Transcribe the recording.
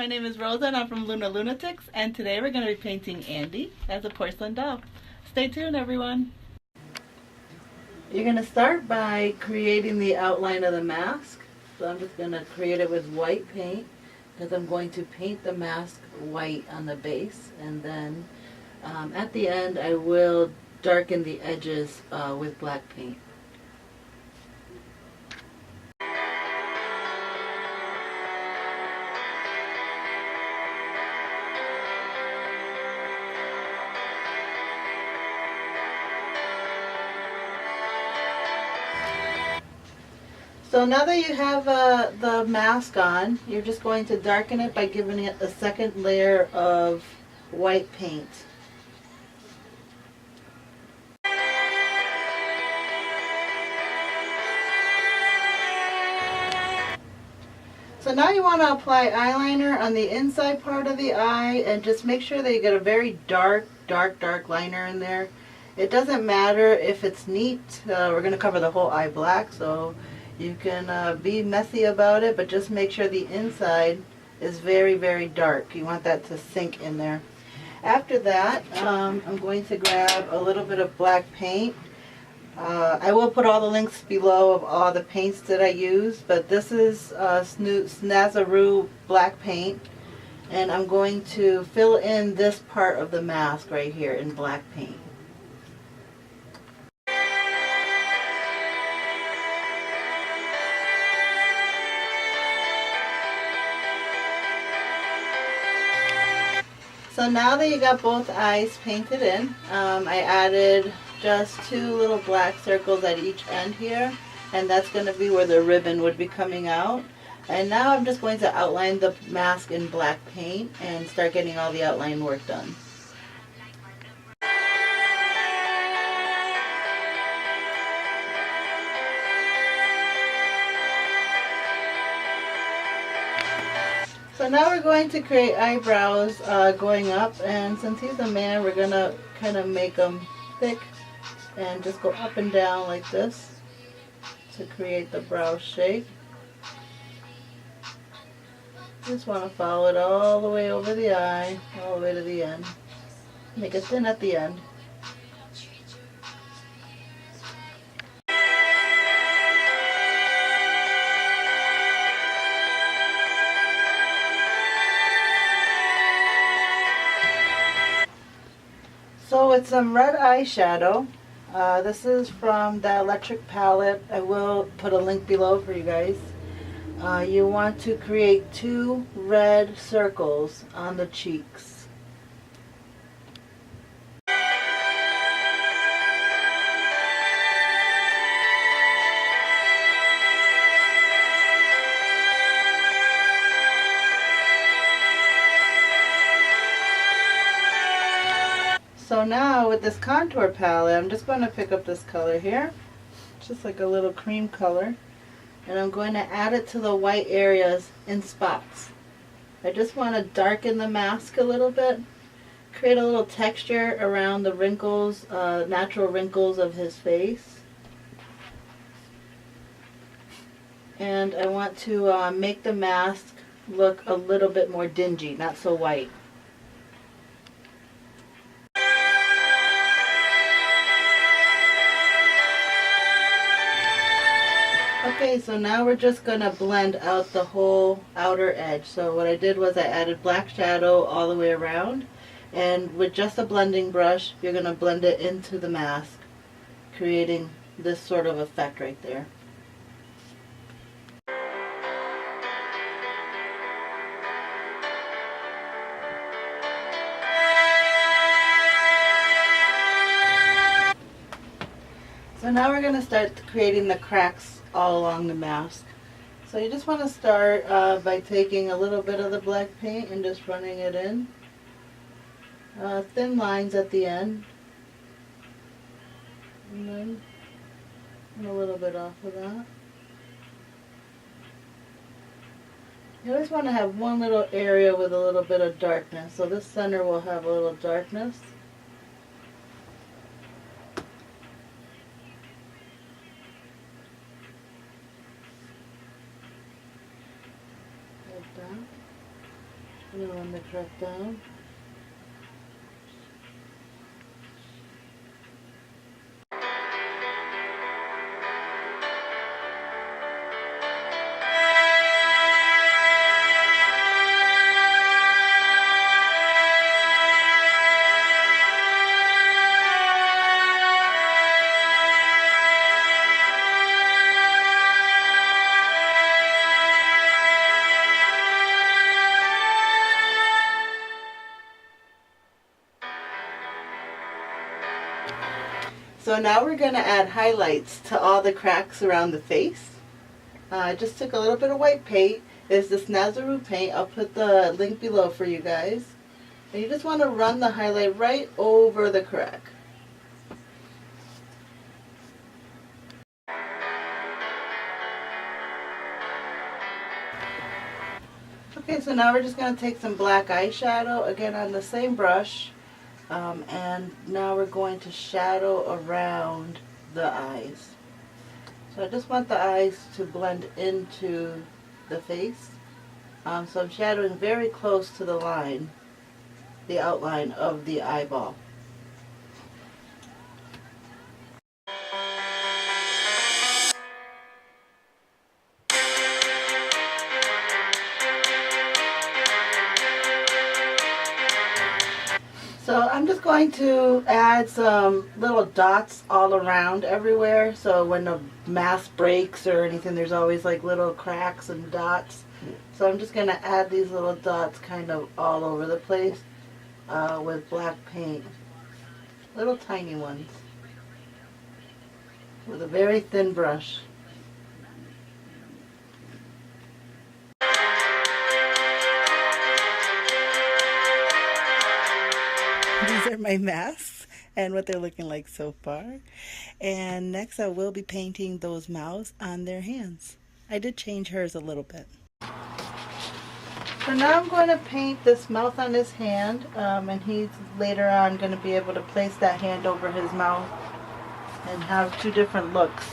my name is Rosa and I'm from Luna Lunatics, and today we're going to be painting Andy as a porcelain doll. Stay tuned, everyone. You're going to start by creating the outline of the mask. So I'm just going to create it with white paint because I'm going to paint the mask white on the base, and then at the end I will darken the edges with black paint. So now that you have the mask on, you're just going to darken it by giving it a second layer of white paint. So now you want to apply eyeliner on the inside part of the eye, and just make sure that you get a very dark liner in there. It doesn't matter if it's neat. We're going to cover the whole eye black, so you can be messy about it, but just make sure the inside is very dark. You want that to sink in there. After that, I'm going to grab a little bit of black paint. I will put all the links below of all the paints that I use, but this is snazaroo black paint, and I'm going to fill in this part of the mask right here in black paint. So now that you got both eyes painted in, I added just 2 little black circles at each end here, and that's going to be where the ribbon would be coming out. And now I'm just going to outline the mask in black paint and start getting all the outline work done. So now we're going to create eyebrows going up, and since he's a man, we're going to kind of make them thick and just go up and down like this to create the brow shape. Just want to follow it all the way over the eye, all the way to the end. Make it thin at the end. So with some red eyeshadow, this is from the electric palette. I will put a link below for you guys. You want to create 2 red circles on the cheeks. So now with this contour palette, I'm just going to pick up this color here, just like a little cream color, and I'm going to add it to the white areas in spots. I just want to darken the mask a little bit, create a little texture around the wrinkles, natural wrinkles of his face. And I want to make the mask look a little bit more dingy, not so white. Okay, so now we're just going to blend out the whole outer edge. So what I did was I added black shadow all the way around, and with just a blending brush you're going to blend it into the mask, creating this sort of effect right there. So now we're going to start creating the cracks all along the mask. So you just want to start by taking a little bit of the black paint and just running it in. Thin lines at the end. And then a little bit off of that. You always want to have one little area with a little bit of darkness. So this center will have a little darkness. Like that. bring the crack down. So now we're going to add highlights to all the cracks around the face. I just took a little bit of white paint. It's the snazaroo paint. I'll put the link below for you guys. And you just want to run the highlight right over the crack. Okay, so now we're just going to take some black eyeshadow, again on the same brush. And now we're going to shadow around the eyes. So I just want the eyes to blend into the face. So I'm shadowing very close to the line, the outline of the eyeball. So I'm just going to add some little dots all around everywhere, so when the mask breaks or anything, there's always like little cracks and dots. So I'm just going to add these little dots kind of all over the place with black paint. Little tiny ones. With a very thin brush. These are my masks and what they're looking like so far. And next I will be painting those mouths on their hands. I did change hers a little bit. So now I'm going to paint this mouth on his hand, and he's later on going to be able to place that hand over his mouth and have two different looks.